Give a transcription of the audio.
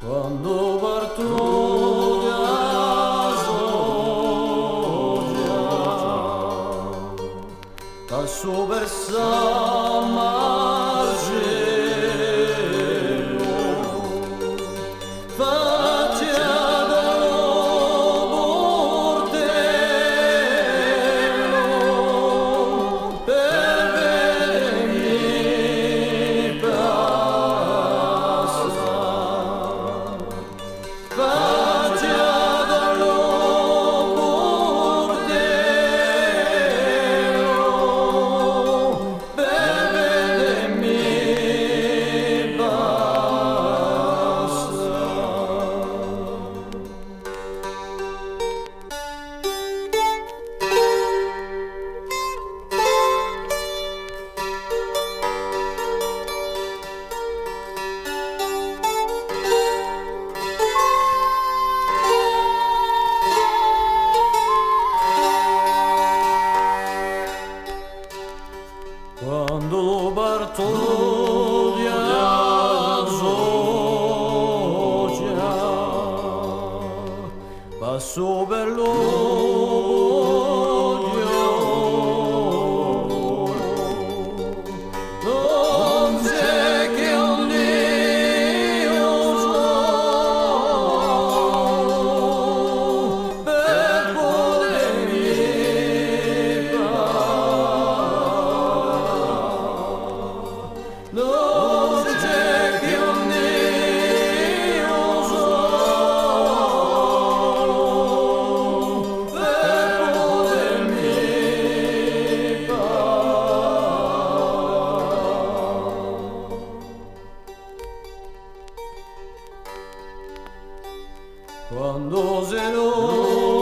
Quando parto da Soggia, passo per San Marcello, faccia dallo portello per vedermi passare. Faccia dallo portello per vedermi quando parto da Soggia, passo per l'Odio, non c'è che un Dio solo per potermi non c'è che un Dio solo per potermi parlare. Quando se lo